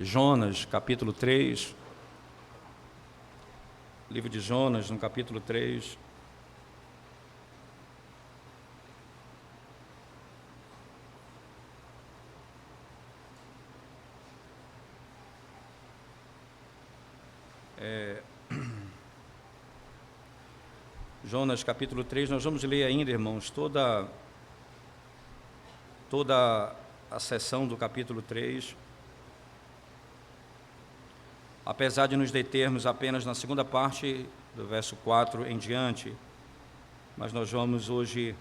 Jonas, capítulo 3, livro de Jonas, no capítulo 3. Jonas, capítulo 3, nós vamos ler ainda, irmãos, toda a sessão do capítulo 3. Apesar de nos determos apenas na segunda parte, do verso 4 em diante, mas nós vamos hoje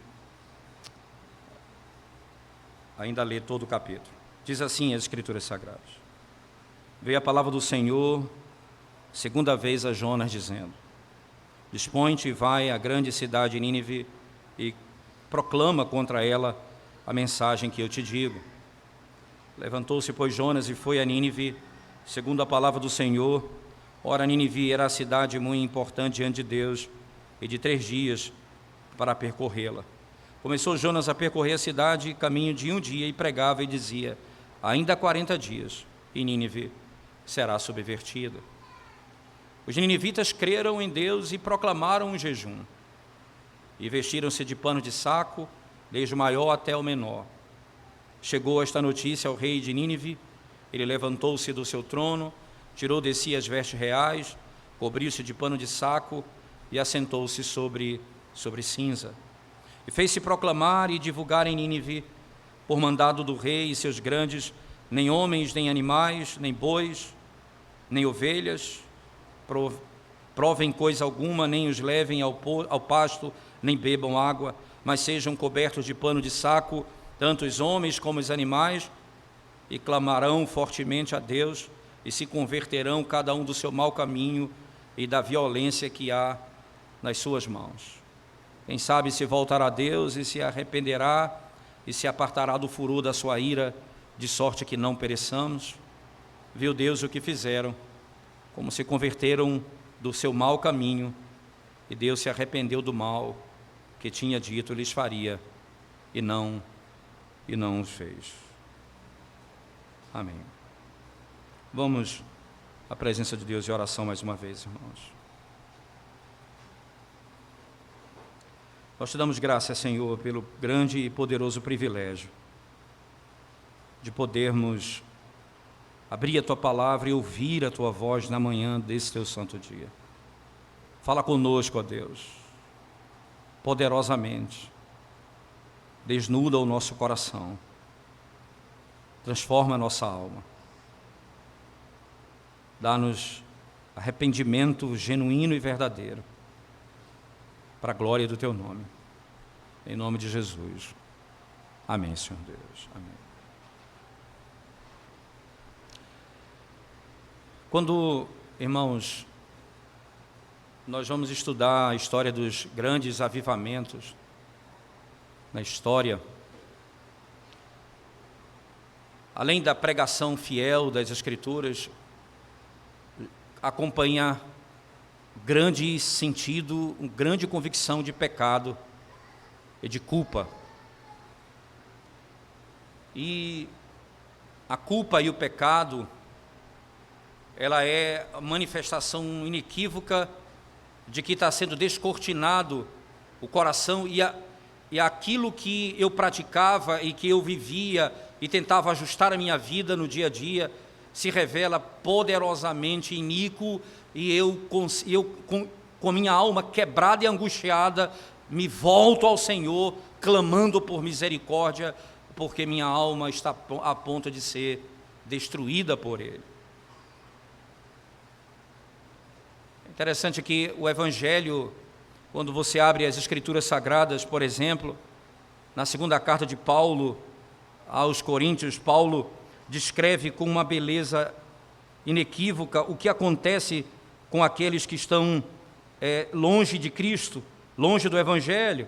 ainda ler todo o capítulo. Diz assim as Escrituras Sagradas: Veio a palavra do Senhor, segunda vez a Jonas, dizendo: Dispõe-te e vai à grande cidade Nínive e proclama contra ela a mensagem que eu te digo. Levantou-se, pois, Jonas e foi a Nínive, segundo a palavra do Senhor. Ora, Nínive era a cidade muito importante diante de Deus, e de 3 dias para percorrê-la. Começou Jonas a percorrer a cidade, caminho de 1 dia, e pregava e dizia: ainda 40 dias, e Nínive será subvertida. Os ninivitas creram em Deus e proclamaram um jejum, e vestiram-se de pano de saco, desde o maior até o menor. Chegou esta notícia ao rei de Nínive. Ele levantou-se do seu trono, tirou de si as vestes reais, cobriu-se de pano de saco e assentou-se sobre cinza. E fez-se proclamar e divulgar em Nínive, por mandado do rei e seus grandes: nem homens, nem animais, nem bois, nem ovelhas provem coisa alguma, nem os levem ao pasto, nem bebam água, mas sejam cobertos de pano de saco, tanto os homens como os animais, e clamarão fortemente a Deus, e se converterão cada um do seu mau caminho e da violência que há nas suas mãos. Quem sabe se voltará a Deus e se arrependerá e se apartará do furor da sua ira, de sorte que não pereçamos. Viu Deus o que fizeram, como se converteram do seu mau caminho, e Deus se arrependeu do mal que tinha dito lhes faria, e não o fez. Amém. Vamos à presença de Deus e oração mais uma vez, irmãos. Nós te damos graças, Senhor, pelo grande e poderoso privilégio de podermos abrir a Tua palavra e ouvir a Tua voz na manhã desse Teu santo dia. Fala conosco, ó Deus, poderosamente. Desnuda o nosso coração. Transforma a nossa alma. Dá-nos arrependimento genuíno e verdadeiro, para a glória do Teu nome. Em nome de Jesus. Amém, Senhor Deus. Amém. Quando, irmãos, nós vamos estudar a história dos grandes avivamentos na história, além da pregação fiel das Escrituras, acompanha grande sentido, grande convicção de pecado e de culpa. E a culpa e o pecado, ela é a manifestação inequívoca de que está sendo descortinado o coração, e aquilo que eu praticava e que eu vivia e tentava ajustar a minha vida no dia a dia, se revela poderosamente iníquo, e eu com minha alma quebrada e angustiada, me volto ao Senhor, clamando por misericórdia, porque minha alma está a ponto de ser destruída por Ele. Interessante que o Evangelho, quando você abre as Escrituras Sagradas, por exemplo, na segunda carta de Paulo aos Coríntios, Paulo descreve com uma beleza inequívoca o que acontece com aqueles que estão longe de Cristo, longe do Evangelho.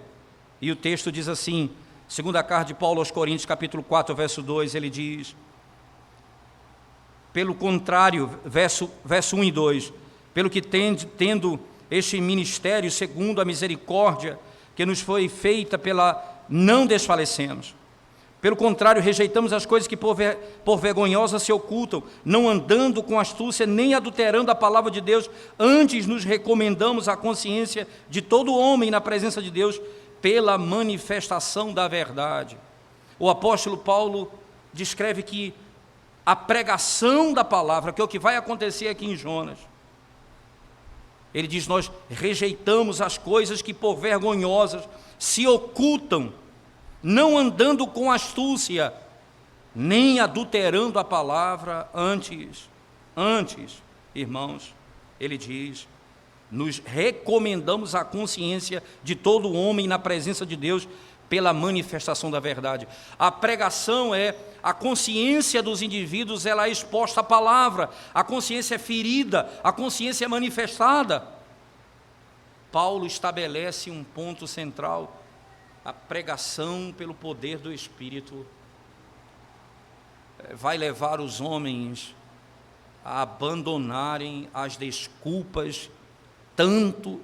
E o texto diz assim, segunda carta de Paulo aos Coríntios, capítulo 4, verso 2, ele diz: pelo contrário, verso 1 e 2, pelo que tendo este ministério segundo a misericórdia que nos foi feita, não desfalecemos, Pelo contrário, rejeitamos as coisas que por vergonhosas se ocultam, não andando com astúcia, nem adulterando a palavra de Deus, antes nos recomendamos à consciência de todo homem na presença de Deus, pela manifestação da verdade. O apóstolo Paulo descreve que a pregação da palavra, que é o que vai acontecer aqui em Jonas, ele diz: nós rejeitamos as coisas que por vergonhosas se ocultam, não andando com astúcia, nem adulterando a palavra, antes, irmãos, ele diz, nos recomendamos à consciência de todo homem na presença de Deus, pela manifestação da verdade. A pregação é a consciência dos indivíduos, ela é exposta à palavra, a consciência é ferida, a consciência é manifestada. Paulo estabelece um ponto central: a pregação pelo poder do Espírito vai levar os homens a abandonarem as desculpas tanto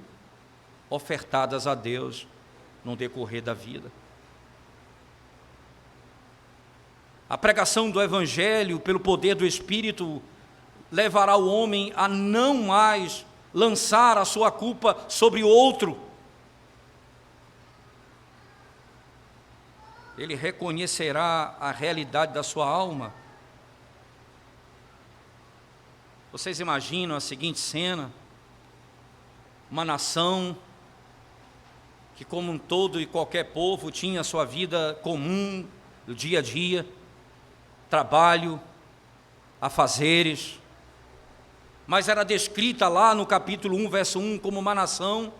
ofertadas a Deus no decorrer da vida. A pregação do Evangelho pelo poder do Espírito levará o homem a não mais lançar a sua culpa sobre o outro. Ele reconhecerá a realidade da sua alma. Vocês imaginam a seguinte cena: uma nação que, como um todo e qualquer povo, tinha a sua vida comum, do dia a dia, trabalho, afazeres, mas era descrita lá no capítulo 1, verso 1, como uma nação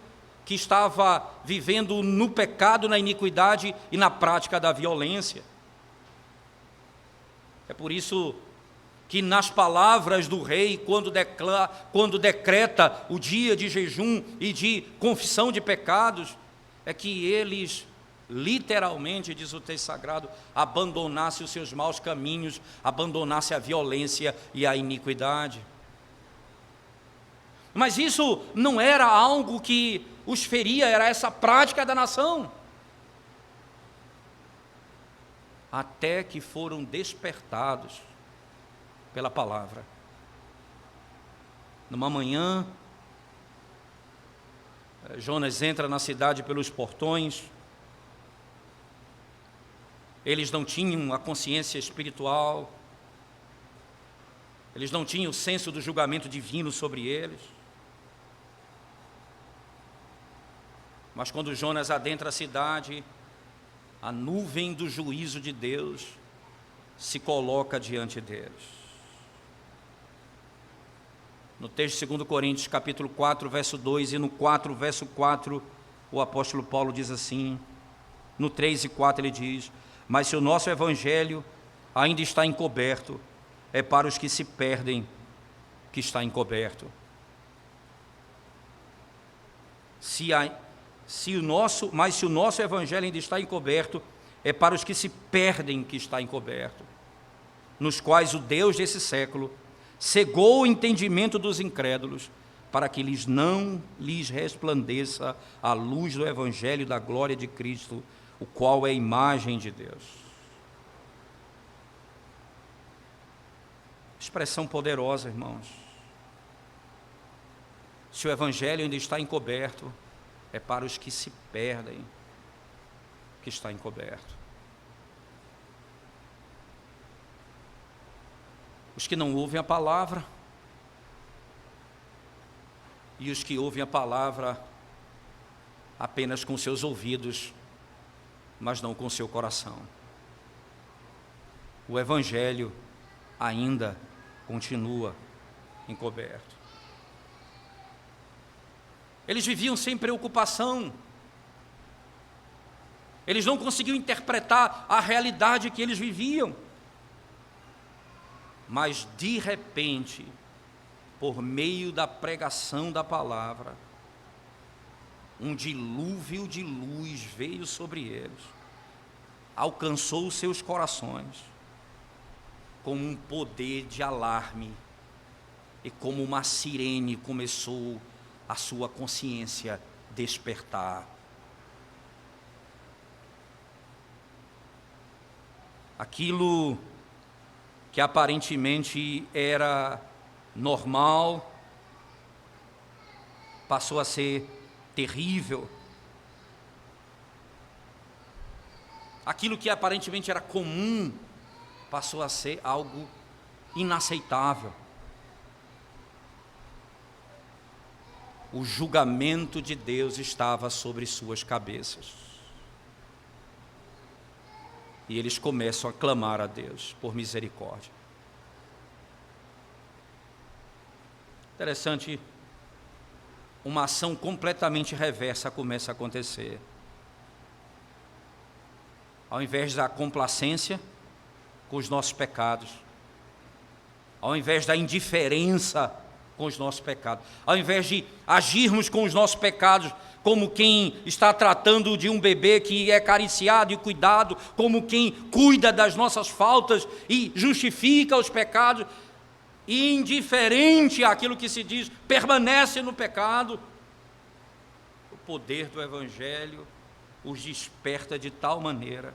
que estava vivendo no pecado, na iniquidade e na prática da violência. É por isso que nas palavras do rei, quando decreta o dia de jejum e de confissão de pecados, é que eles, literalmente, diz o texto sagrado, abandonassem os seus maus caminhos, abandonassem a violência e a iniquidade. Mas isso não era algo que os feria, era essa prática da nação. Até que foram despertados pela palavra. Numa manhã, Jonas entra na cidade pelos portões. Eles não tinham a consciência espiritual, eles não tinham o senso do julgamento divino sobre eles. Mas quando Jonas adentra a cidade, a nuvem do juízo de Deus se coloca diante deles. No texto de 2 Coríntios, capítulo 4, verso 2, e no 4, verso 4, o apóstolo Paulo diz assim, no 3 e 4 ele diz: mas se o nosso evangelho ainda está encoberto, é para os que se perdem que está encoberto. Mas se o nosso evangelho ainda está encoberto, é para os que se perdem que está encoberto, nos quais o Deus desse século cegou o entendimento dos incrédulos, para que não lhes resplandeça a luz do evangelho da glória de Cristo, o qual é a imagem de Deus. Expressão poderosa, irmãos. Se o evangelho ainda está encoberto, é para os que se perdem que está encoberto. Os que não ouvem a palavra e os que ouvem a palavra apenas com seus ouvidos, mas não com seu coração. O evangelho ainda continua encoberto. Eles viviam sem preocupação. Eles não conseguiam interpretar a realidade que eles viviam. Mas, de repente, por meio da pregação da palavra, um dilúvio de luz veio sobre eles, alcançou os seus corações, como um poder de alarme, e como uma sirene começou a sua consciência despertar. Aquilo que aparentemente era normal passou a ser terrível. Aquilo que aparentemente era comum passou a ser algo inaceitável. O julgamento de Deus estava sobre suas cabeças. E eles começam a clamar a Deus por misericórdia. Interessante, uma ação completamente reversa começa a acontecer. Ao invés da complacência com os nossos pecados, ao invés da indiferença com os nossos pecados, ao invés de agirmos com os nossos pecados como quem está tratando de um bebê que é acariciado e cuidado, como quem cuida das nossas faltas e justifica os pecados, e indiferente àquilo que se diz, permanece no pecado, o poder do Evangelho os desperta de tal maneira,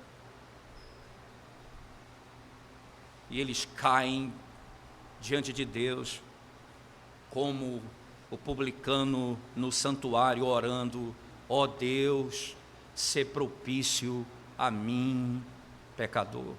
e eles caem diante de Deus, como o publicano no santuário orando: ó Deus, sê propício a mim, pecador.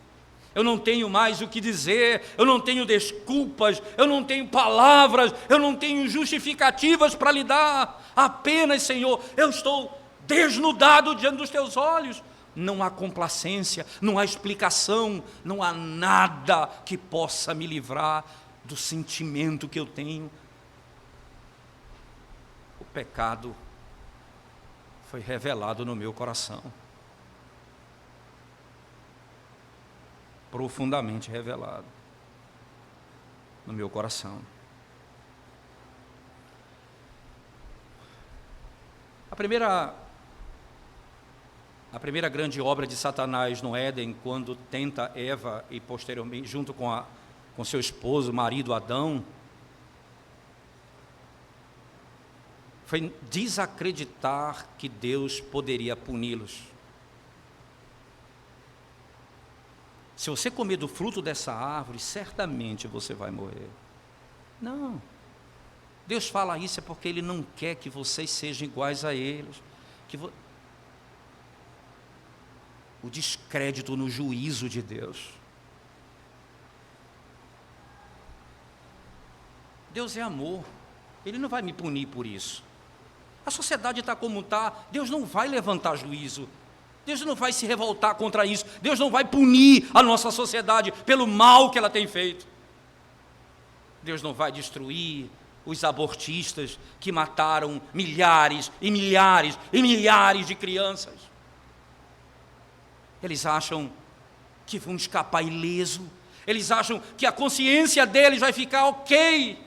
Eu não tenho mais o que dizer, eu não tenho desculpas, eu não tenho palavras, eu não tenho justificativas para lhe dar. Apenas, Senhor, eu estou desnudado diante dos teus olhos. Não há complacência, não há explicação, não há nada que possa me livrar do sentimento que eu tenho. O pecado foi revelado no meu coração. Profundamente revelado no meu coração. A primeira grande obra de Satanás no Éden, quando tenta Eva e posteriormente, junto com seu esposo, marido Adão, foi desacreditar que Deus poderia puni-los. Se você comer do fruto dessa árvore, certamente você vai morrer. Não. Deus fala isso é porque Ele não quer que vocês sejam iguais a eles. O descrédito no juízo de Deus. Deus é amor. Ele não vai me punir por isso. A sociedade está como está. Deus não vai levantar juízo. Deus não vai se revoltar contra isso. Deus não vai punir a nossa sociedade pelo mal que ela tem feito. Deus não vai destruir os abortistas que mataram milhares e milhares e milhares de crianças. Eles acham que vão escapar ileso. Eles acham que a consciência deles vai ficar ok.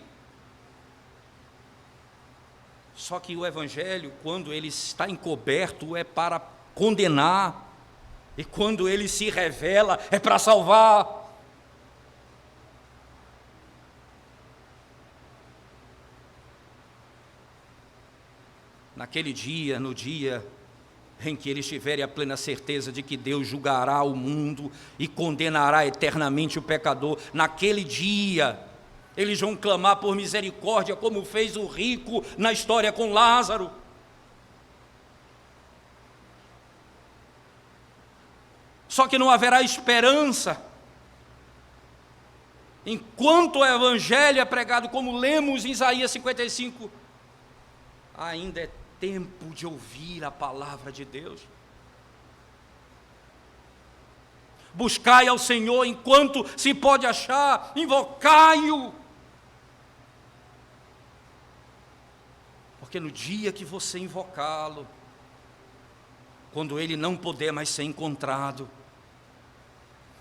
Só que o Evangelho, quando ele está encoberto, é para condenar, e quando ele se revela, é para salvar. Naquele dia, no dia em que eles tiverem a plena certeza de que Deus julgará o mundo e condenará eternamente o pecador, naquele dia, eles vão clamar por misericórdia, como fez o rico na história com Lázaro. Só que não haverá esperança enquanto o Evangelho é pregado, como lemos em Isaías 55. Ainda é tempo de ouvir a palavra de Deus. Buscai ao Senhor enquanto se pode achar, invocai-o. Porque no dia que você invocá-lo, quando ele não puder mais ser encontrado,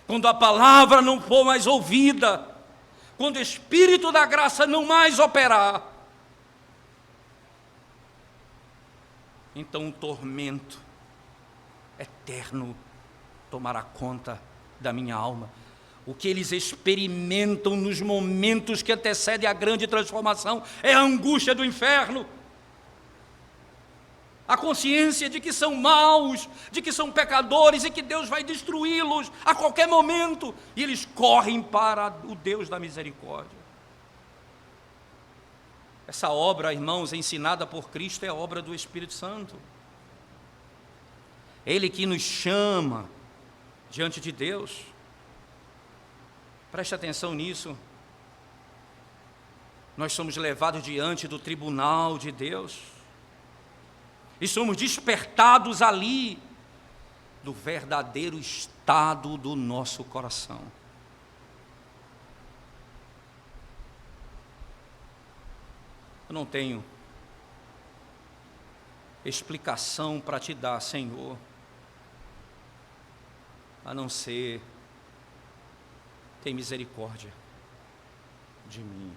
quando a palavra não for mais ouvida, quando o Espírito da graça não mais operar, então o tormento eterno tomará conta da minha alma. O que eles experimentam nos momentos que antecedem a grande transformação é a angústia do inferno. a consciência de que são maus, de que são pecadores e que Deus vai destruí-los a qualquer momento, e eles correm para o Deus da misericórdia. Essa obra, irmãos, ensinada por Cristo é a obra do Espírito Santo. Ele que nos chama diante de Deus. Preste atenção nisso. Nós somos levados diante do tribunal de Deus e somos despertados ali do verdadeiro estado do nosso coração. Eu não tenho explicação para te dar, Senhor, a não ser: tem misericórdia de mim.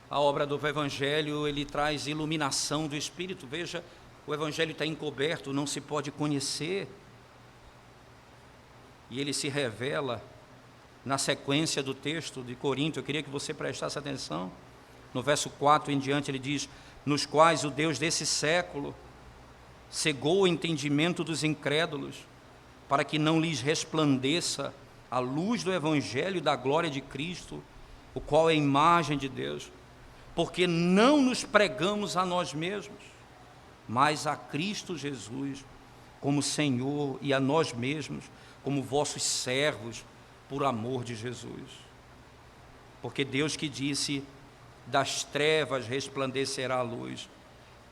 A obra do Evangelho, ele traz iluminação do Espírito. Veja, o Evangelho está encoberto, não se pode conhecer. E ele se revela na sequência do texto de Corinto. Eu queria que você prestasse atenção. No verso 4 em diante ele diz: nos quais o Deus desse século cegou o entendimento dos incrédulos, para que não lhes resplandeça a luz do Evangelho da glória de Cristo, o qual é a imagem de Deus. Porque não nos pregamos a nós mesmos, mas a Cristo Jesus como Senhor, e a nós mesmos como vossos servos por amor de Jesus. Porque Deus que disse: das trevas resplandecerá a luz,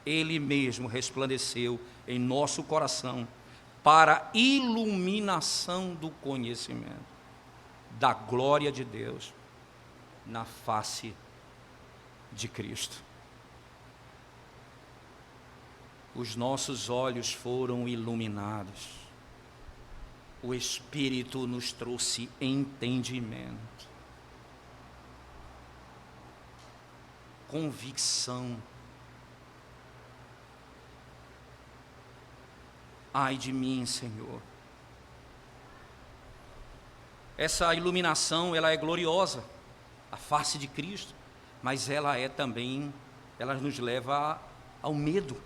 Ele mesmo resplandeceu em nosso coração para iluminação do conhecimento da glória de Deus na face de Cristo. Os nossos olhos foram iluminados, o Espírito nos trouxe entendimento, convicção. Ai de mim, Senhor. Essa iluminação, ela é gloriosa, a face de Cristo, mas ela é também, ela nos leva ao medo,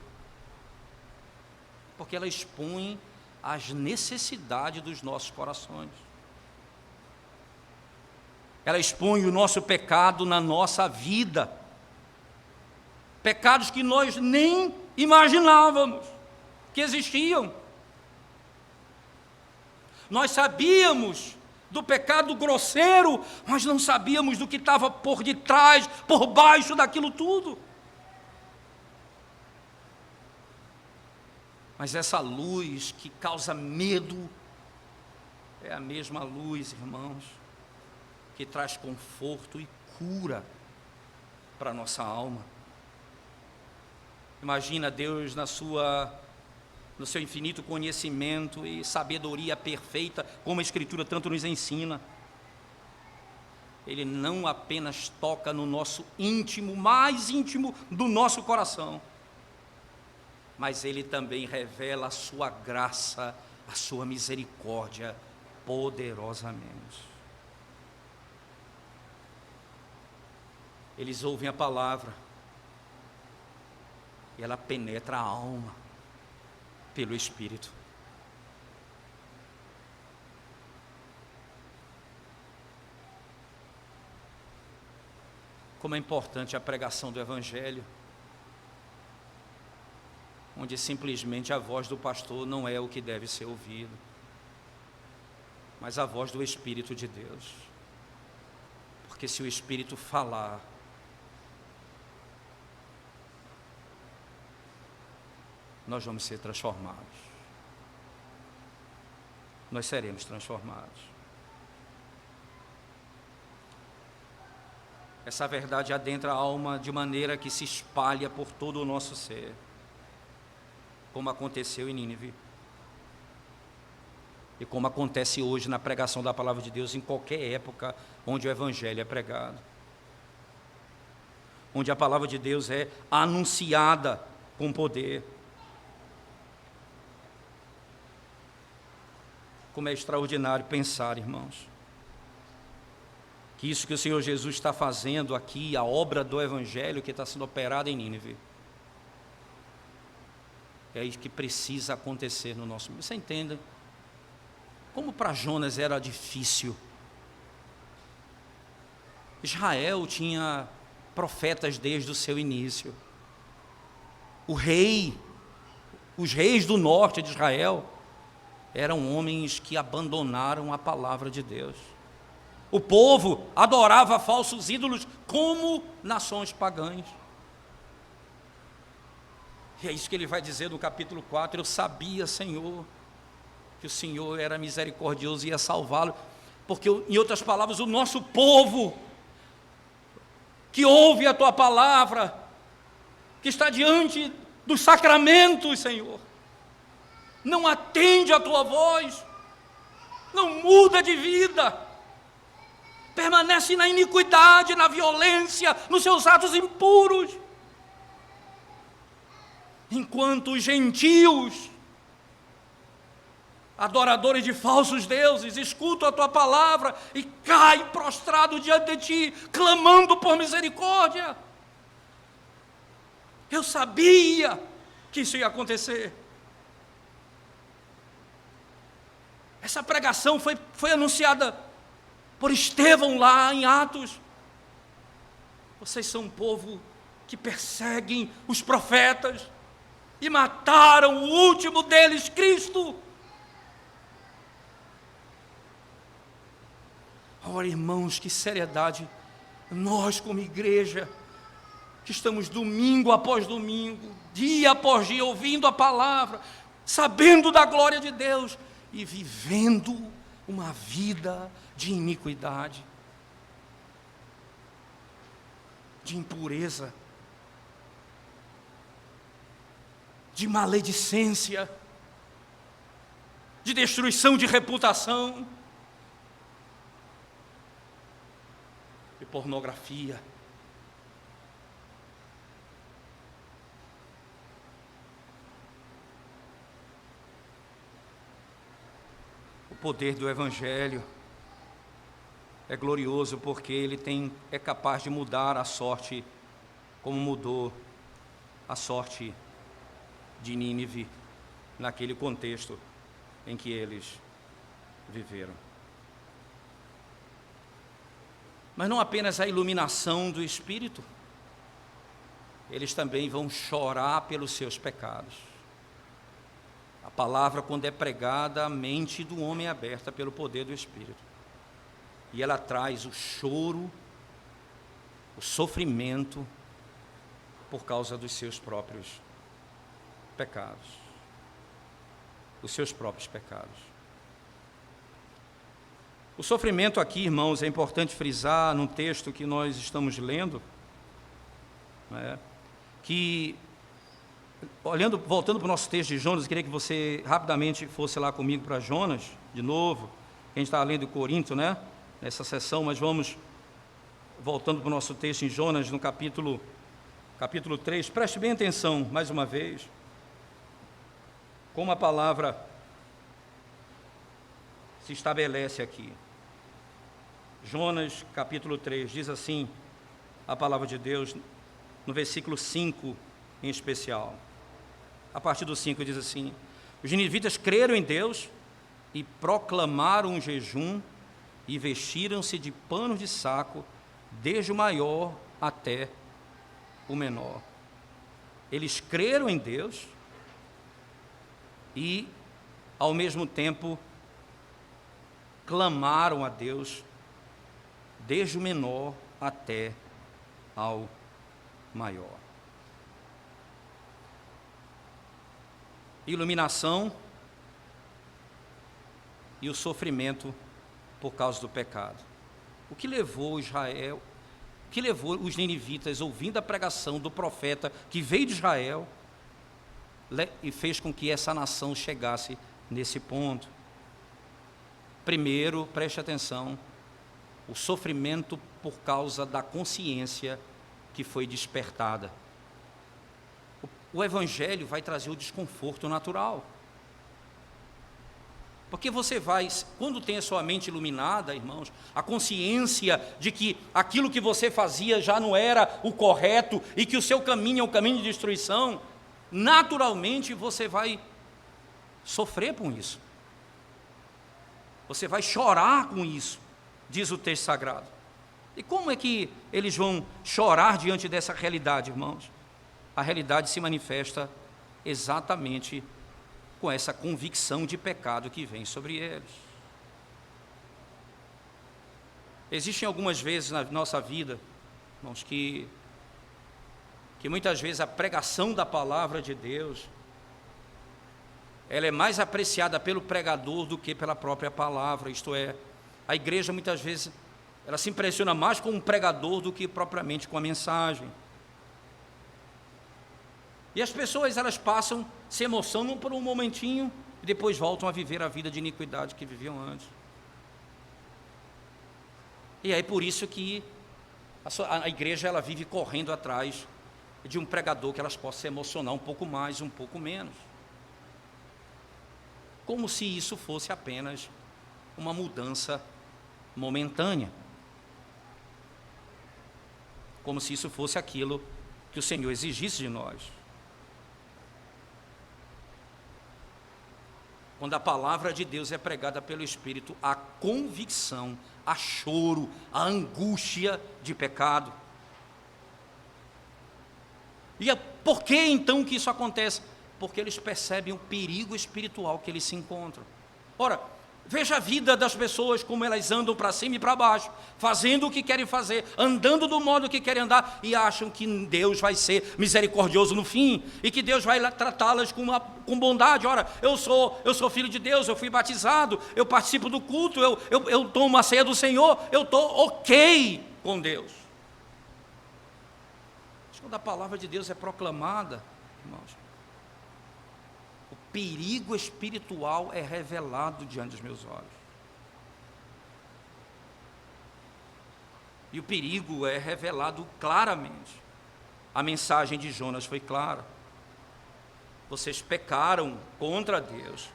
porque ela expõe as necessidades dos nossos corações. Ela expõe o nosso pecado na nossa vida, pecados que nós nem imaginávamos que existiam. Nós sabíamos do pecado grosseiro, mas não sabíamos do que estava por detrás, por baixo daquilo tudo. Mas essa luz que causa medo é a mesma luz, irmãos, que traz conforto e cura para a nossa alma. Imagina Deus no seu infinito conhecimento e sabedoria perfeita, como a Escritura tanto nos ensina. Ele não apenas toca no nosso íntimo, mais íntimo do nosso coração, mas Ele também revela a sua graça, a sua misericórdia poderosamente. Eles ouvem a palavra e ela penetra a alma pelo Espírito. Como é importante a pregação do Evangelho, onde simplesmente a voz do pastor não é o que deve ser ouvido, mas a voz do Espírito de Deus. Porque se o Espírito falar, nós vamos ser transformados. Nós seremos transformados. Essa verdade adentra a alma de maneira que se espalha por todo o nosso ser, como aconteceu em Nínive, e como acontece hoje na pregação da palavra de Deus em qualquer época onde o Evangelho é pregado, onde a palavra de Deus é anunciada com poder. Como é extraordinário pensar, irmãos, que isso que o Senhor Jesus está fazendo aqui, a obra do Evangelho que está sendo operada em Nínive, é isso que precisa acontecer no nosso mundo. Você entende? Como para Jonas era difícil. Israel tinha profetas desde o seu início. Os reis do norte de Israel, eram homens que abandonaram a palavra de Deus. O povo adorava falsos ídolos como nações pagãs. E é isso que ele vai dizer no capítulo 4, eu sabia, Senhor, que o Senhor era misericordioso e ia salvá-lo, porque, em outras palavras, o nosso povo, que ouve a Tua palavra, que está diante dos sacramentos, Senhor, não atende a Tua voz, não muda de vida, permanece na iniquidade, na violência, nos seus atos impuros, enquanto os gentios, adoradores de falsos deuses, escutam a Tua palavra e caem prostrados diante de Ti, clamando por misericórdia. Eu sabia que isso ia acontecer. Essa pregação foi anunciada por Estevão lá em Atos. Vocês são um povo que perseguem os profetas e mataram o último deles, Cristo. Ora, irmãos, que seriedade. Nós, como igreja, que estamos domingo após domingo, dia após dia, ouvindo a palavra, sabendo da glória de Deus e vivendo uma vida de iniquidade, de impureza, de maledicência, de destruição de reputação, de pornografia. O poder do Evangelho é glorioso porque ele é capaz de mudar a sorte, como mudou a sorte de Nínive naquele contexto em que eles viveram. Mas não apenas a iluminação do Espírito, eles também vão chorar pelos seus pecados. A palavra, quando é pregada, a mente do homem é aberta pelo poder do Espírito. E ela traz o choro, o sofrimento, por causa dos seus próprios pecados. Os seus próprios pecados. O sofrimento aqui, irmãos, é importante frisar no texto que nós estamos lendo, que, voltando para o nosso texto de Jonas, eu queria que você rapidamente fosse lá comigo para Jonas, de novo. A gente estava lendo Corinto, nessa sessão, mas vamos voltando para o nosso texto em Jonas, no capítulo 3. Preste bem atenção, mais uma vez, como a palavra se estabelece aqui. Jonas, capítulo 3, diz assim a palavra de Deus, no versículo 5 em especial. A partir do 5 diz assim: os ninivitas creram em Deus e proclamaram um jejum e vestiram-se de panos de saco, desde o maior até o menor. Eles creram em Deus e, ao mesmo tempo, clamaram a Deus, desde o menor até ao maior. Iluminação e o sofrimento por causa do pecado. O que levou Israel, o que levou os ninivitas, ouvindo a pregação do profeta que veio de Israel, e fez com que essa nação chegasse nesse ponto? Primeiro, preste atenção, o sofrimento por causa da consciência que foi despertada. O Evangelho vai trazer o desconforto natural. Porque você vai, quando tem a sua mente iluminada, irmãos, a consciência de que aquilo que você fazia já não era o correto e que o seu caminho é um caminho de destruição, naturalmente você vai sofrer com isso. Você vai chorar com isso, diz o texto sagrado. E como é que eles vão chorar diante dessa realidade, irmãos? A realidade se manifesta exatamente com essa convicção de pecado que vem sobre eles. Existem algumas vezes na nossa vida, irmãos, que muitas vezes a pregação da palavra de Deus, ela é mais apreciada pelo pregador do que pela própria palavra. Isto é, a igreja muitas vezes ela se impressiona mais com um pregador do que propriamente com a mensagem. E as pessoas, elas passam, se emocionam por um momentinho e depois voltam a viver a vida de iniquidade que viviam antes. E aí por isso que a igreja ela vive correndo atrás de um pregador que elas possam se emocionar um pouco mais, um pouco menos. Como se isso fosse apenas uma mudança momentânea. Como se isso fosse aquilo que o Senhor exigisse de nós. Quando a palavra de Deus é pregada pelo Espírito, há convicção, há choro, há angústia de pecado. E por que então que isso acontece? Porque eles percebem o perigo espiritual que eles se encontram. Ora, veja a vida das pessoas, como elas andam para cima e para baixo, fazendo o que querem fazer, andando do modo que querem andar, e acham que Deus vai ser misericordioso no fim, e que Deus vai tratá-las com bondade. Ora, eu sou filho de Deus, eu fui batizado, eu participo do culto, eu tomo a ceia do Senhor, eu estou ok com Deus. Mas quando a palavra de Deus é proclamada, irmãos, o perigo espiritual é revelado diante dos meus olhos. E o perigo é revelado claramente. A mensagem de Jonas foi clara. Vocês pecaram contra Deus.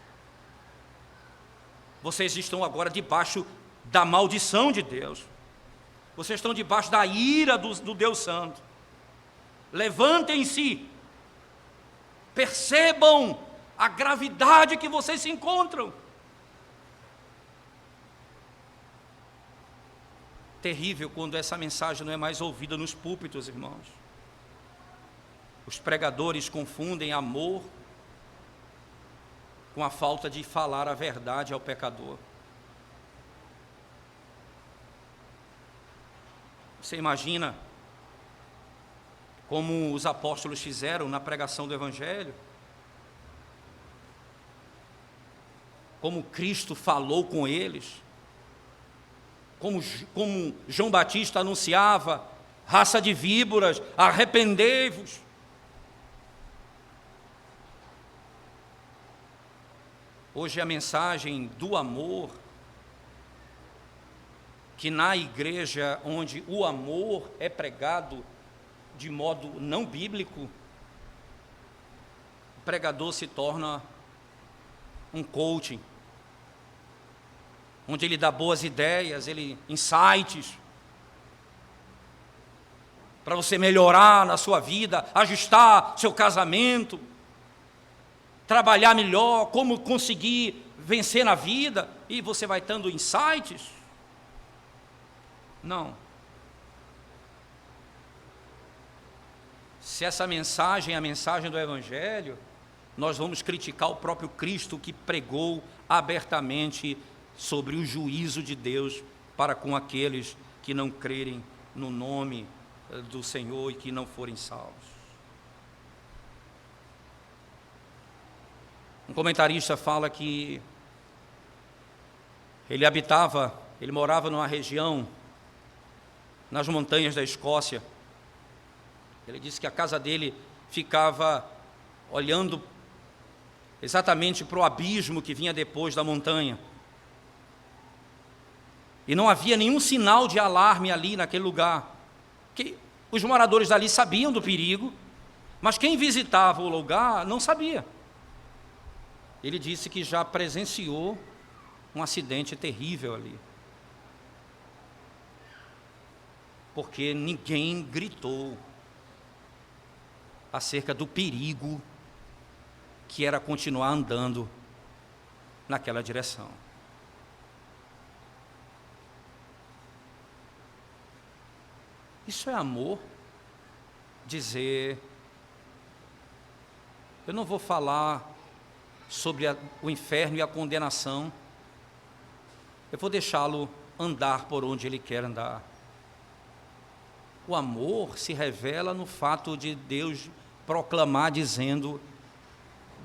Vocês estão agora debaixo da maldição de Deus. Vocês estão debaixo da ira do Deus Santo. Levantem-se. Percebam a gravidade que vocês se encontram. Terrível quando essa mensagem não é mais ouvida nos púlpitos, irmãos. Os pregadores confundem amor com a falta de falar a verdade ao pecador. Você imagina como os apóstolos fizeram na pregação do Evangelho? Como Cristo falou com eles, como João Batista anunciava: raça de víboras, arrependei-vos. Hoje a mensagem do amor, que na igreja onde o amor é pregado de modo não bíblico, o pregador se torna um coaching, onde ele dá boas ideias, insights, para você melhorar na sua vida, ajustar seu casamento, trabalhar melhor, como conseguir vencer na vida, e você vai dando insights. Não. Se essa mensagem é a mensagem do Evangelho, nós vamos criticar o próprio Cristo, que pregou abertamente sobre o juízo de Deus para com aqueles que não crerem no nome do Senhor e que não forem salvos. Um comentarista fala que ele morava numa região nas montanhas da Escócia. Ele disse que a casa dele ficava olhando exatamente para o abismo que vinha depois da montanha. E não havia nenhum sinal de alarme ali naquele lugar. Que os moradores dali sabiam do perigo, mas quem visitava o lugar não sabia. Ele disse que já presenciou um acidente terrível ali. Porque ninguém gritou acerca do perigo que era continuar andando naquela direção. Isso é amor? Dizer, eu não vou falar sobre o inferno e a condenação, eu vou deixá-lo andar por onde ele quer andar. O amor se revela no fato de Deus proclamar dizendo: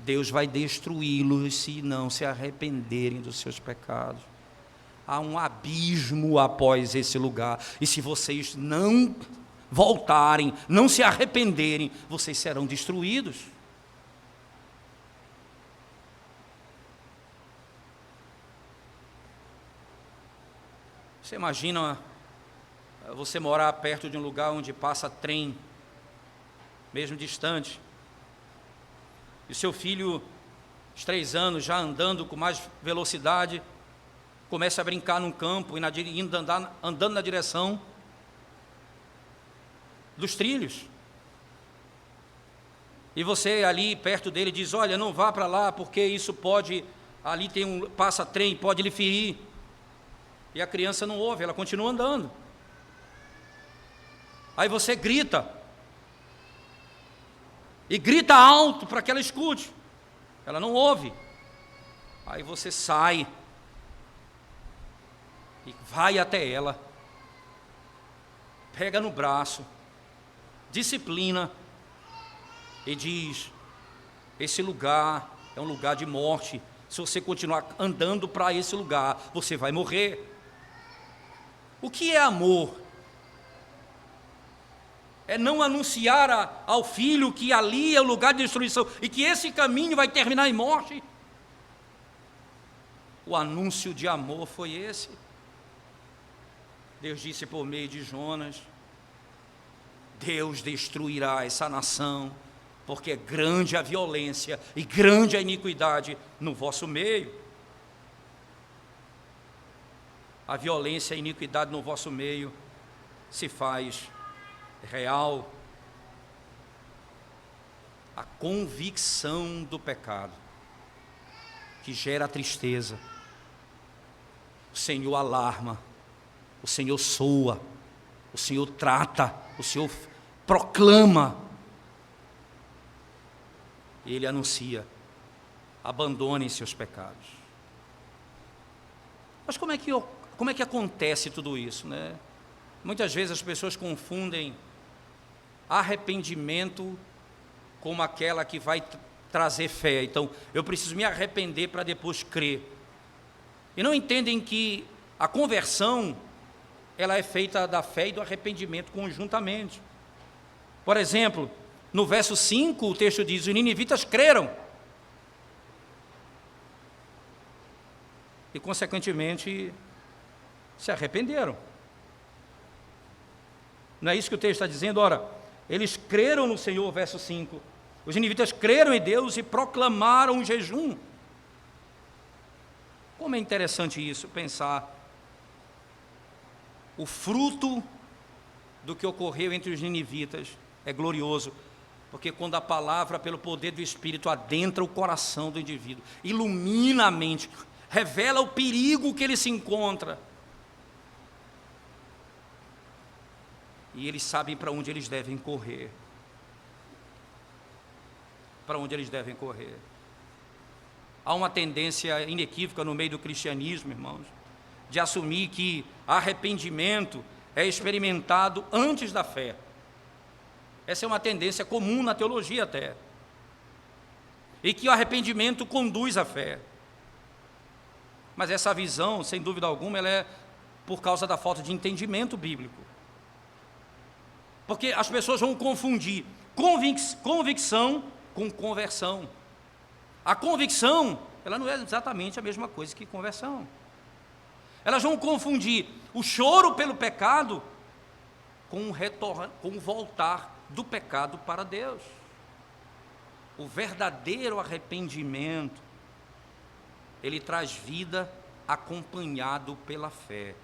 Deus vai destruí-los se não se arrependerem dos seus pecados. Há um abismo após esse lugar, e se vocês não voltarem, não se arrependerem, vocês serão destruídos. Você imagina você morar perto de um lugar onde passa trem, mesmo distante, e seu filho, de 3 anos, já andando com mais velocidade, começa a brincar num campo, andando na direção dos trilhos. E você ali perto dele diz: olha, não vá para lá, porque isso pode, ali tem passa trem, pode lhe ferir. E a criança não ouve, ela continua andando. Aí você grita, e grita alto para que ela escute, ela não ouve. Aí você sai e vai até ela, pega no braço, disciplina e diz: esse lugar é um lugar de morte, se você continuar andando para esse lugar, você vai morrer. O que é amor? É não anunciar ao filho que ali é o lugar de destruição e que esse caminho vai terminar em morte. O anúncio de amor foi esse. Deus disse por meio de Jonas: Deus destruirá essa nação, porque é grande a violência e grande a iniquidade no vosso meio. A violência e a iniquidade no vosso meio se faz real. A convicção do pecado, que gera tristeza. O Senhor alarma, o Senhor soa, o Senhor trata, o Senhor proclama. E Ele anuncia: abandonem seus pecados. Mas como é que acontece tudo isso, né? Muitas vezes as pessoas confundem arrependimento como aquela que vai trazer fé. Então, eu preciso me arrepender para depois crer. E não entendem que a conversão, ela é feita da fé e do arrependimento conjuntamente. Por exemplo, no verso 5, o texto diz: os ninivitas creram. E, consequentemente, se arrependeram. Não é isso que o texto está dizendo? Ora, eles creram no Senhor, verso 5. Os ninivitas creram em Deus e proclamaram o jejum. Como é interessante isso, pensar o fruto do que ocorreu entre os ninivitas. É glorioso, porque quando a palavra, pelo poder do Espírito, adentra o coração do indivíduo, ilumina a mente, revela o perigo que ele se encontra, e eles sabem para onde eles devem correr. Para onde eles devem correr. Há uma tendência inequívoca no meio do cristianismo, irmãos, de assumir que arrependimento é experimentado antes da fé. Essa é uma tendência comum na teologia até. E que o arrependimento conduz à fé. Mas essa visão, sem dúvida alguma, ela é por causa da falta de entendimento bíblico. Porque as pessoas vão confundir convicção com conversão. A convicção, ela não é exatamente a mesma coisa que conversão. Elas vão confundir o choro pelo pecado com o voltar do pecado para Deus. O verdadeiro arrependimento, ele traz vida acompanhado pela fé,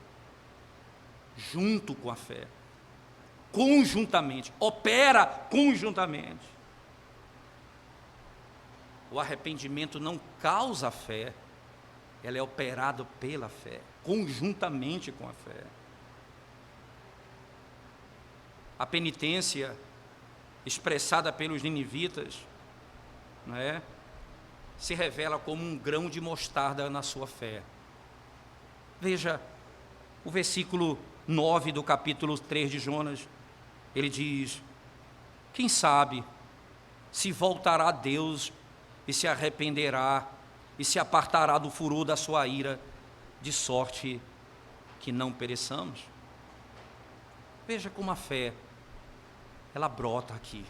junto com a fé, conjuntamente, opera conjuntamente. O arrependimento não causa fé, ela é operada pela fé, conjuntamente com a fé. A penitência expressada pelos ninivitas, não é, se revela como um grão de mostarda na sua fé. Veja o versículo 9 do capítulo 3 de Jonas. Ele diz: quem sabe se voltará a Deus e se arrependerá e se apartará do furor da sua ira, de sorte que não pereçamos. Veja como a fé, ela brota aqui.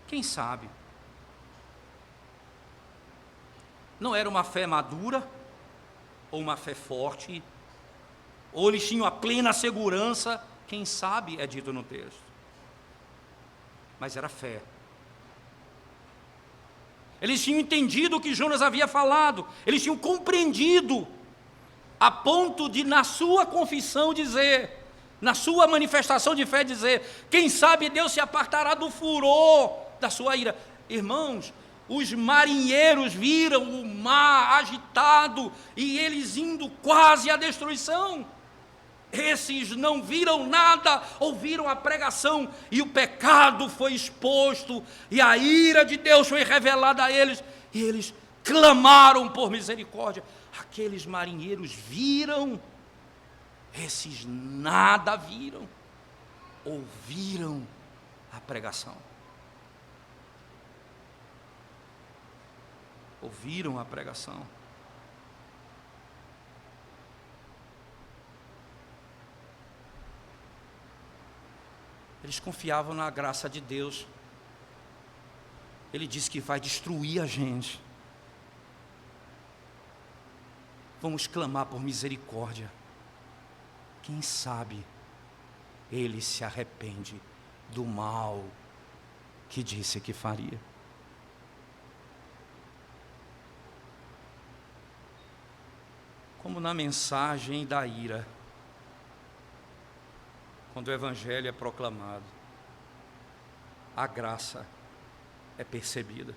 Quem sabe? Não era uma fé madura, ou uma fé forte, ou eles tinham a plena segurança, quem sabe, é dito no texto. Mas era fé. Eles tinham entendido o que Jonas havia falado, eles tinham compreendido, a ponto de, na sua confissão, dizer, na sua manifestação de fé, dizer: quem sabe Deus se apartará do furor da sua ira. Irmãos, os marinheiros viram o mar agitado e eles indo quase à destruição. Esses não viram nada, ouviram a pregação e o pecado foi exposto e a ira de Deus foi revelada a eles e eles clamaram por misericórdia. Aqueles marinheiros viram, esses nada viram, ouviram a pregação. Ouviram a pregação. Eles confiavam na graça de Deus. Ele disse que vai destruir a gente. Vamos clamar por misericórdia. Quem sabe ele se arrepende do mal que disse que faria. Como na mensagem da ira, quando o Evangelho é proclamado, a graça é percebida.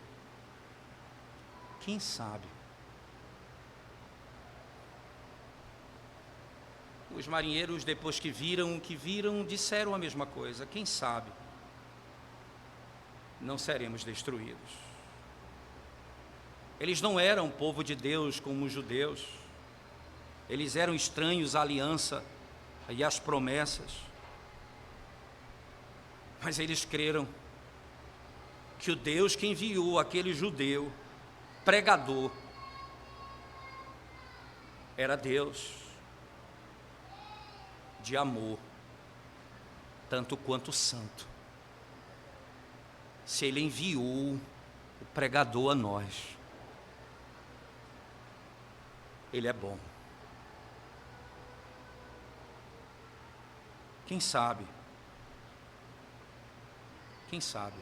Quem sabe? Os marinheiros, depois que viram, disseram a mesma coisa. Quem sabe não seremos destruídos. Eles não eram povo de Deus como os judeus. Eles eram estranhos à aliança e às promessas. Mas eles creram que o Deus que enviou aquele judeu, pregador, era Deus de amor, tanto quanto santo. Se ele enviou o pregador a nós, ele é bom. Quem sabe? Quem sabe?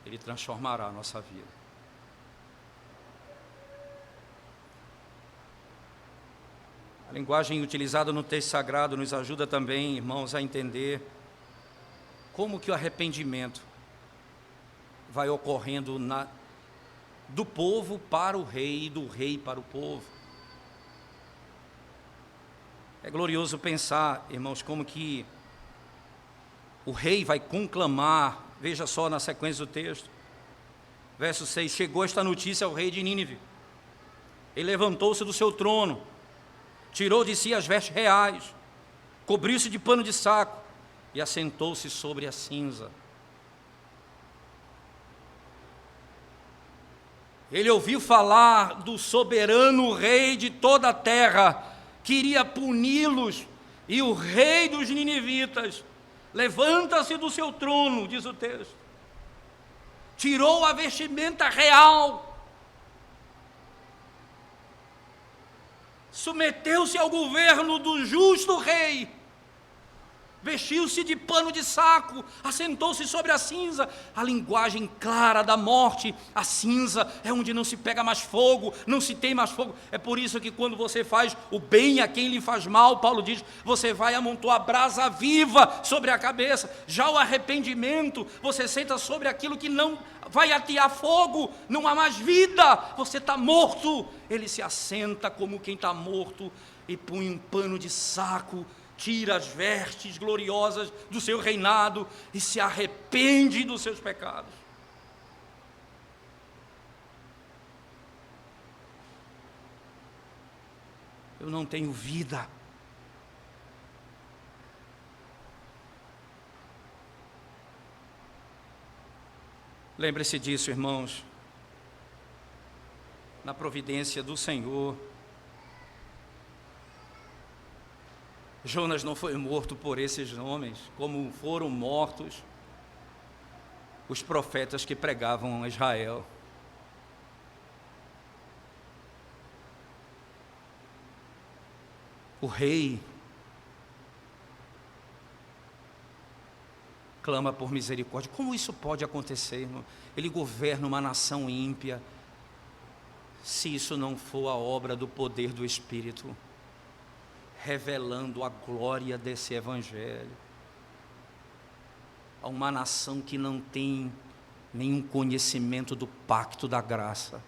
Ele transformará a nossa vida. A linguagem utilizada no texto sagrado nos ajuda também, irmãos, a entender como que o arrependimento vai ocorrendo do povo para o rei e do rei para o povo. É glorioso pensar, irmãos, como que o rei vai conclamar. Veja só na sequência do texto, verso 6, chegou esta notícia ao rei de Nínive. Ele levantou-se do seu trono, tirou de si as vestes reais, cobriu-se de pano de saco e assentou-se sobre a cinza. Ele ouviu falar do soberano rei de toda a terra, queria puni-los, e o rei dos ninivitas levanta-se do seu trono, diz o texto, tirou a vestimenta real, submeteu-se ao governo do justo rei, vestiu-se de pano de saco, assentou-se sobre a cinza. A linguagem clara da morte, a cinza é onde não se pega mais fogo, não se tem mais fogo. É por isso que quando você faz o bem a quem lhe faz mal, Paulo diz, você vai amontoar brasa viva sobre a cabeça. Já o arrependimento, você senta sobre aquilo que não vai atear fogo, não há mais vida, você está morto. Ele se assenta como quem está morto e põe um pano de saco, tira as vestes gloriosas do seu reinado e se arrepende dos seus pecados. Eu não tenho vida. Lembre-se disso, irmãos. Na providência do Senhor, Jonas não foi morto por esses homens, como foram mortos os profetas que pregavam a Israel. O rei clama por misericórdia. Como isso pode acontecer, irmão? Ele governa uma nação ímpia, se isso não for a obra do poder do Espírito, revelando a glória desse evangelho a uma nação que não tem nenhum conhecimento do pacto da graça,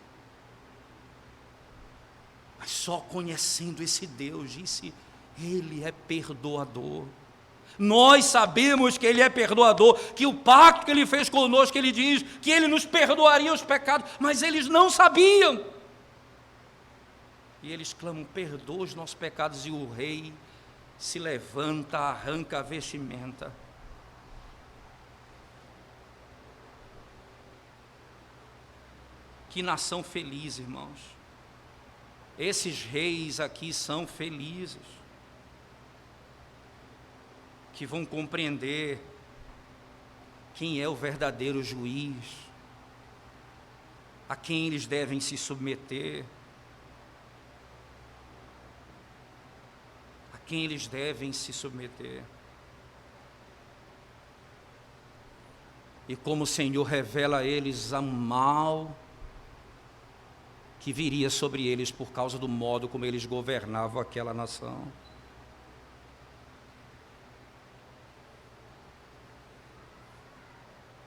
mas só conhecendo esse Deus, disse, Ele é perdoador. Nós sabemos que Ele é perdoador, que o pacto que Ele fez conosco, Ele diz que Ele nos perdoaria os pecados, mas eles não sabiam. E eles clamam, perdoa os nossos pecados, e o rei se levanta, arranca a vestimenta. Que nação feliz, irmãos. Esses reis aqui são felizes, que vão compreender quem é o verdadeiro juiz, a quem eles devem se submeter, a quem eles devem se submeter. E como o Senhor revela a eles o mal que viria sobre eles por causa do modo como eles governavam aquela nação.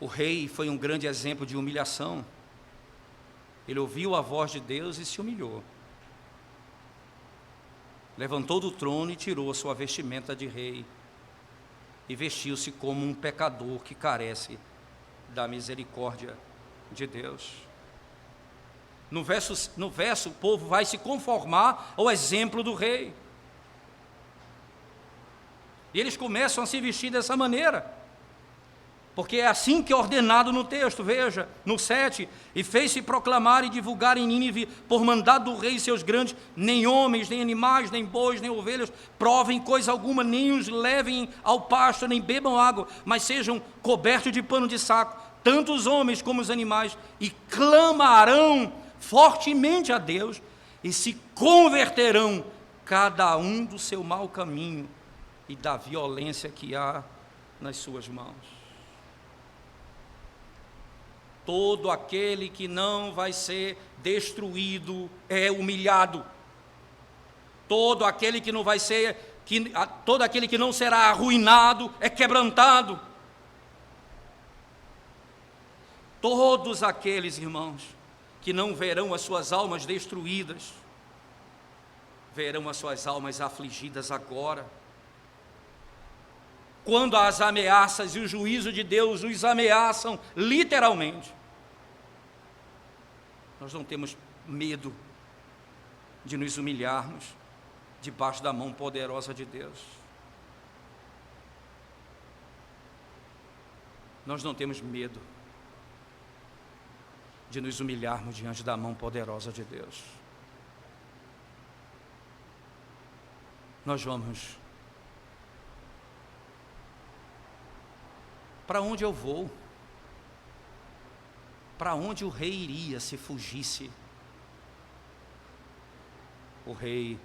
O rei foi um grande exemplo de humilhação. Ele ouviu a voz de Deus e se humilhou. Levantou do trono e tirou a sua vestimenta de rei e vestiu-se como um pecador que carece da misericórdia de Deus. No verso, o povo vai se conformar ao exemplo do rei. E eles começam a se vestir dessa maneira, porque é assim que é ordenado no texto. Veja, no 7, e fez-se proclamar e divulgar em Nínive, por mandado do rei e seus grandes, nem homens, nem animais, nem bois, nem ovelhas, provem coisa alguma, nem os levem ao pasto, nem bebam água, mas sejam cobertos de pano de saco, tanto os homens como os animais, e clamarão fortemente a Deus, e se converterão cada um do seu mau caminho e da violência que há nas suas mãos. Todo aquele que não vai ser destruído é humilhado. Todo aquele que não vai ser, todo aquele que não será arruinado é quebrantado. Todos aqueles, irmãos, que não verão as suas almas destruídas, verão as suas almas afligidas agora. Quando as ameaças e o juízo de Deus os ameaçam, literalmente, nós não temos medo de nos humilharmos debaixo da mão poderosa de Deus. Nós não temos medo de nos humilharmos diante da mão poderosa de Deus. Nós vamos. Para onde eu vou? Para onde o rei iria se fugisse? O rei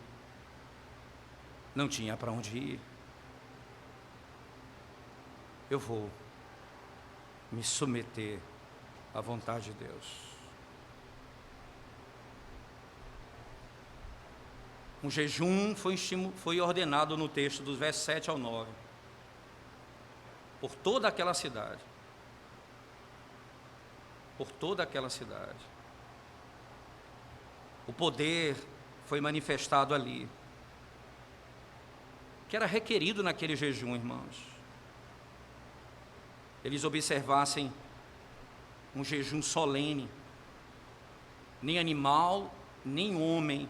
não tinha para onde ir. eu vou me submeter à vontade de Deus. Um jejum foi ordenado no texto dos versos 7 ao 9, por toda aquela cidade. Por toda aquela cidade. O poder foi manifestado ali, que era requerido naquele jejum, irmãos. Eles observassem um jejum solene. Nem animal, nem homem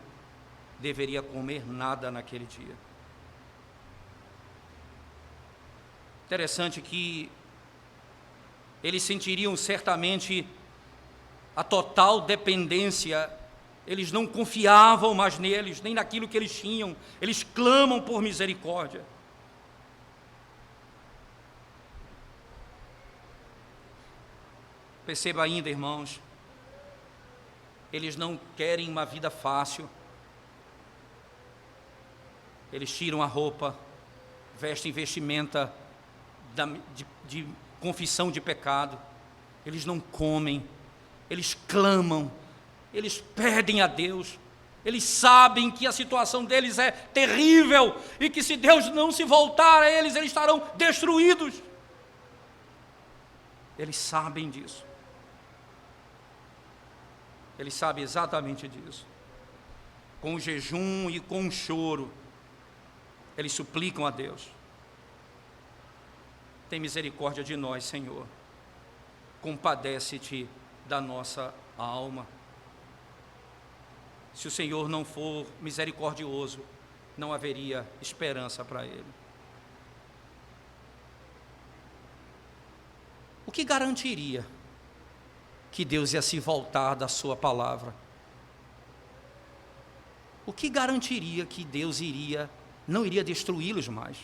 deveria comer nada naquele dia. Interessante que eles sentiriam certamente a total dependência. Eles não confiavam mais neles, nem naquilo que eles tinham. Eles clamam por misericórdia. Perceba ainda, irmãos, eles não querem uma vida fácil. Eles tiram a roupa, vestem vestimenta de confissão de pecado. Eles não comem, eles clamam, eles pedem a Deus. Eles sabem que a situação deles é terrível e que se Deus não se voltar a eles, eles estarão destruídos. Eles sabem disso. Eles sabem exatamente disso. Com o jejum e com o choro, eles suplicam a Deus: tem misericórdia de nós, Senhor. Compadece-te da nossa alma. Se o Senhor não for misericordioso, não haveria esperança para ele. O que garantiria que Deus ia se voltar da sua palavra? O que garantiria que Deus não iria destruí-los mais?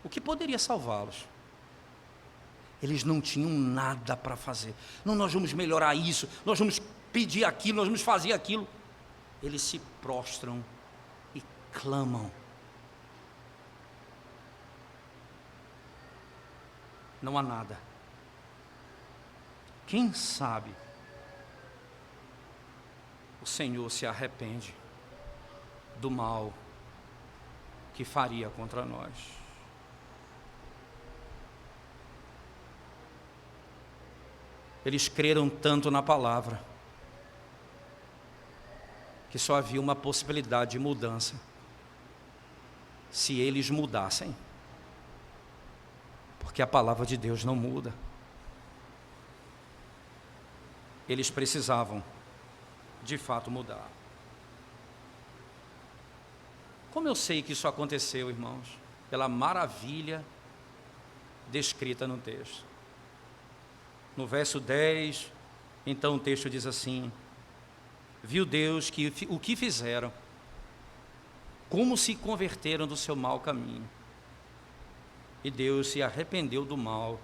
O que poderia salvá-los? Eles não tinham nada para fazer. Não, nós vamos melhorar isso, nós vamos pedir aquilo, nós vamos fazer aquilo. Eles se prostram e clamam. Não há nada. Quem sabe o Senhor se arrepende do mal que faria contra nós. Eles creram tanto na palavra que só havia uma possibilidade de mudança se eles mudassem, porque a palavra de Deus não muda. Eles precisavam de fato mudar. Como eu sei que isso aconteceu, irmãos? Pela maravilha descrita no texto. No verso 10, então o texto diz assim: viu Deus que o que fizeram, como se converteram do seu mau caminho, e Deus se arrependeu do mal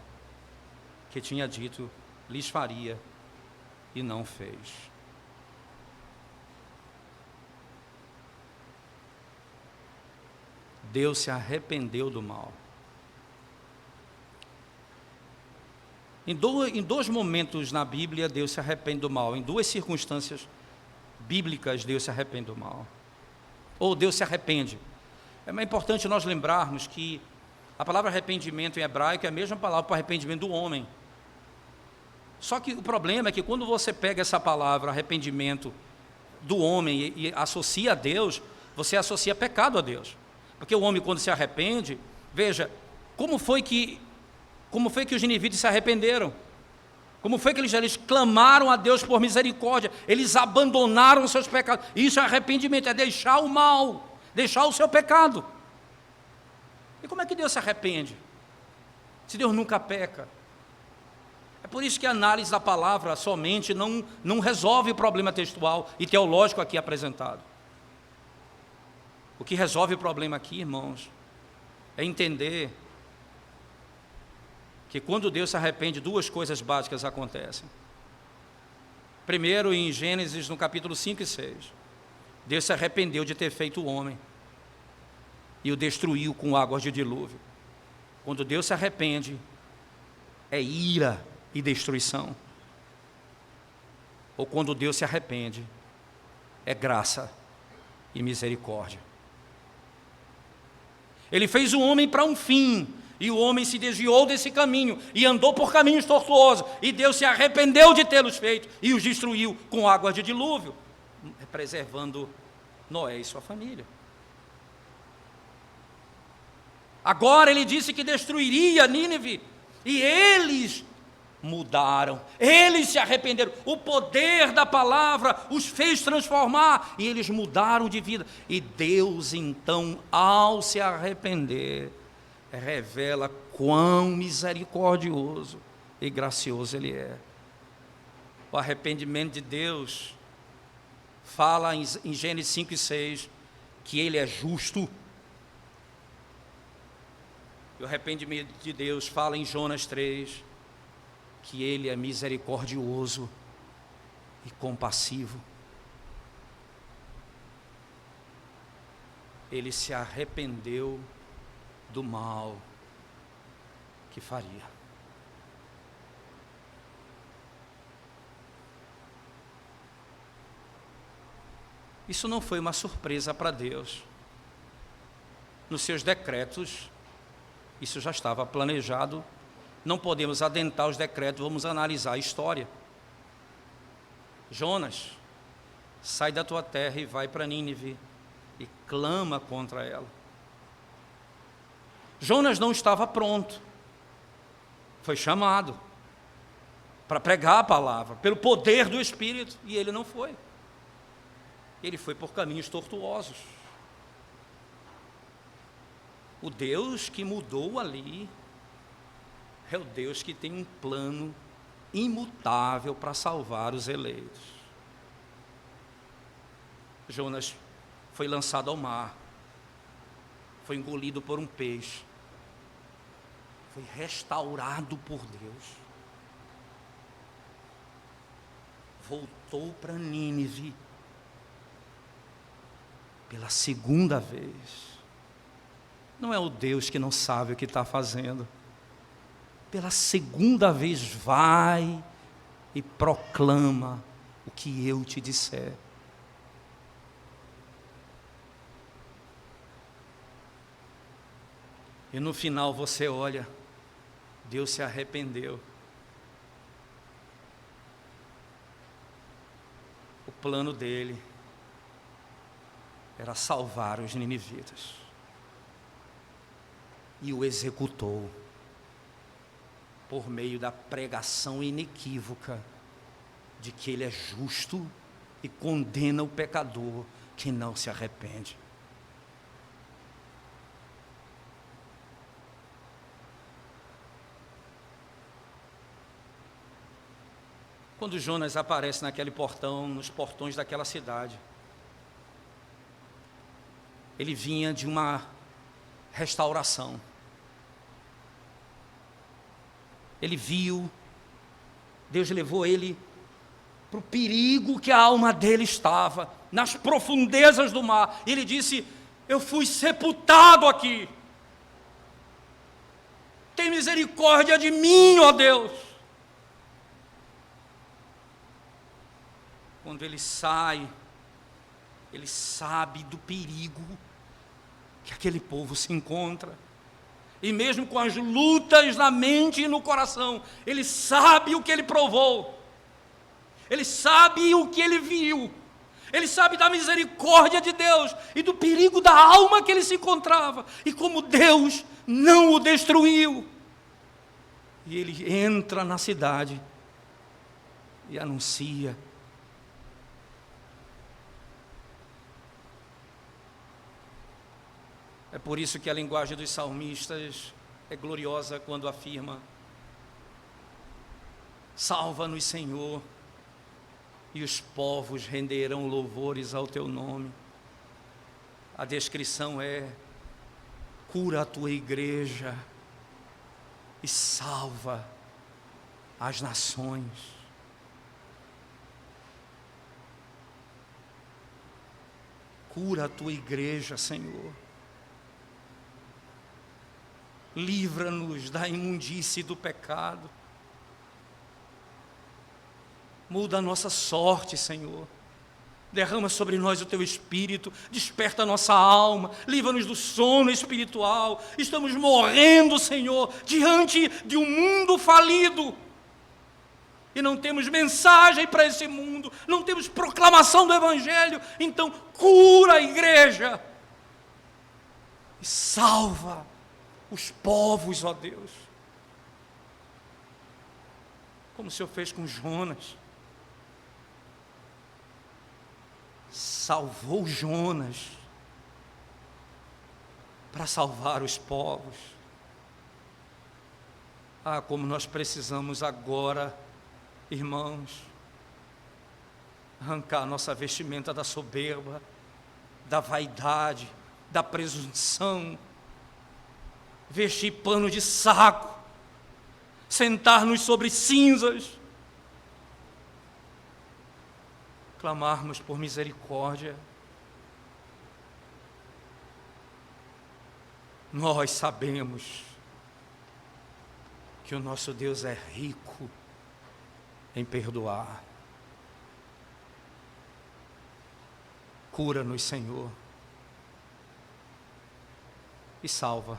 que tinha dito lhes faria, e não fez. Deus se arrependeu do mal. Em dois momentos na Bíblia, Deus se arrepende do mal. Em duas circunstâncias bíblicas, Deus se arrepende do mal. Ou Deus se arrepende. É importante nós lembrarmos que a palavra arrependimento em hebraico é a mesma palavra para arrependimento do homem. Só que o problema é que quando você pega essa palavra arrependimento do homem e associa a Deus, você associa pecado a Deus. Porque o homem, quando se arrepende, veja, como foi que os ninivitas se arrependeram? Como foi que eles clamaram a Deus por misericórdia? Eles abandonaram os seus pecados. Isso é arrependimento, é deixar o mal, deixar o seu pecado. E como é que Deus se arrepende? Se Deus nunca peca. É por isso que a análise da palavra somente não resolve o problema textual e teológico aqui apresentado. O que resolve o problema aqui, irmãos, é entender que quando Deus se arrepende, duas coisas básicas acontecem. Primeiro, em Gênesis, no capítulo 5 e 6, Deus se arrependeu de ter feito o homem. e o destruiu com águas de dilúvio. Quando Deus se arrepende, é ira e destruição. Ou quando Deus se arrepende, é graça e misericórdia. Ele fez o homem para um fim, e o homem se desviou desse caminho, e andou por caminhos tortuosos, e Deus se arrependeu de tê-los feito, e os destruiu com águas de dilúvio, preservando Noé e sua família. Agora ele disse que destruiria Nínive, e eles mudaram, eles se arrependeram. O poder da palavra os fez transformar, e eles mudaram de vida. E Deus então, ao se arrepender, revela quão misericordioso e gracioso Ele é. O arrependimento de Deus fala em Gênesis 5 e 6 que Ele é justo. E o arrependimento de Deus fala em Jonas 3 que Ele é misericordioso e compassivo. Ele se arrependeu do mal que faria. Isso não foi uma surpresa para Deus. Nos seus decretos, isso já estava planejado. Não podemos adentrar os decretos, vamos analisar a história. Jonas, sai da tua terra e vai para Nínive e clama contra ela. Jonas não estava pronto, foi chamado para pregar a palavra, pelo poder do Espírito, e ele não foi. Ele foi por caminhos tortuosos. O Deus que mudou ali é o Deus que tem um plano imutável para salvar os eleitos. Jonas foi lançado ao mar, foi engolido por um peixe, foi restaurado por Deus, voltou para Nínive pela segunda vez. Não é o Deus que não sabe o que está fazendo. Pela segunda vez vai e proclama o que eu te disser. E no final você olha, Deus se arrependeu. O plano dele era salvar os ninivitas. E o executou por meio da pregação inequívoca de que Ele é justo e condena o pecador que não se arrepende. Quando Jonas aparece naquele portão, nos portões daquela cidade, ele vinha de uma restauração. Ele viu, Deus levou ele para o perigo que a alma dele estava, nas profundezas do mar. Ele disse: eu fui sepultado aqui, tem misericórdia de mim, ó Deus. Quando ele sai, ele sabe do perigo que aquele povo se encontra. E mesmo com as lutas na mente e no coração, ele sabe o que ele provou, ele sabe o que ele viu, ele sabe da misericórdia de Deus e do perigo da alma que ele se encontrava, e como Deus não o destruiu. E ele entra na cidade e anuncia. É por isso que a linguagem dos salmistas é gloriosa quando afirma: salva-nos, Senhor, e os povos renderão louvores ao teu nome. A descrição é: cura a tua igreja e salva as nações. Cura a tua igreja, Senhor, livra-nos da imundície do pecado. Muda a nossa sorte, Senhor. Derrama sobre nós o Teu Espírito, desperta a nossa alma, livra-nos do sono espiritual. Estamos morrendo, Senhor, diante de um mundo falido. E não temos mensagem para esse mundo, não temos proclamação do Evangelho. Então, cura a igreja e salva os povos, ó Deus. Como o Senhor fez com Jonas. Salvou Jonas para salvar os povos. Ah, como nós precisamos agora, irmãos, arrancar nossa vestimenta da soberba, da vaidade, da presunção, vestir pano de saco, sentar-nos sobre cinzas, clamarmos por misericórdia. Nós sabemos que o nosso Deus é rico em perdoar. Cura-nos, Senhor, e salva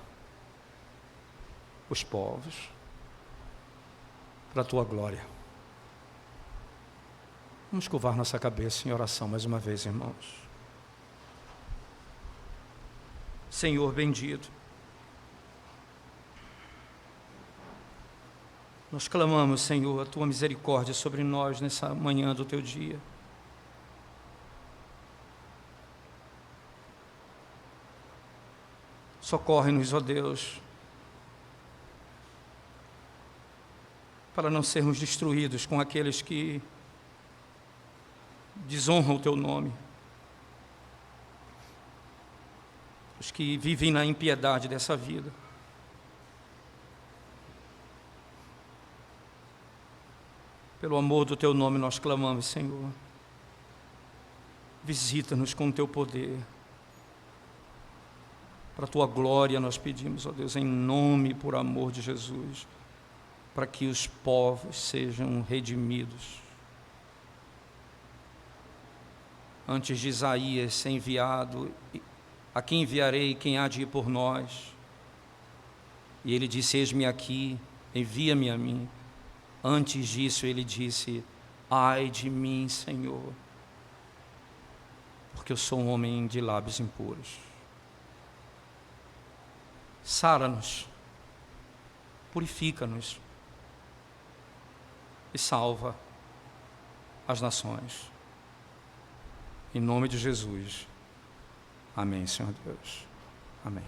os povos para a Tua glória. Vamos curvar nossa cabeça em oração mais uma vez, irmãos. Senhor bendito, nós clamamos, Senhor, a Tua misericórdia sobre nós nessa manhã do Teu dia. Socorre-nos, ó Deus, para não sermos destruídos com aqueles que desonram o Teu nome, os que vivem na impiedade dessa vida. Pelo amor do Teu nome nós clamamos, Senhor. Visita-nos com o Teu poder. Para a Tua glória nós pedimos, ó Deus, em nome e por amor de Jesus, para que os povos sejam redimidos. Antes de Isaías ser enviado, a quem enviarei, quem há de ir por nós? E ele disse, eis-me aqui, envia-me a mim. Antes disso ele disse, ai de mim, Senhor, porque eu sou um homem de lábios impuros. Sara-nos, purifica-nos e salva as nações. Em nome de Jesus. Amém, Senhor Deus. Amém.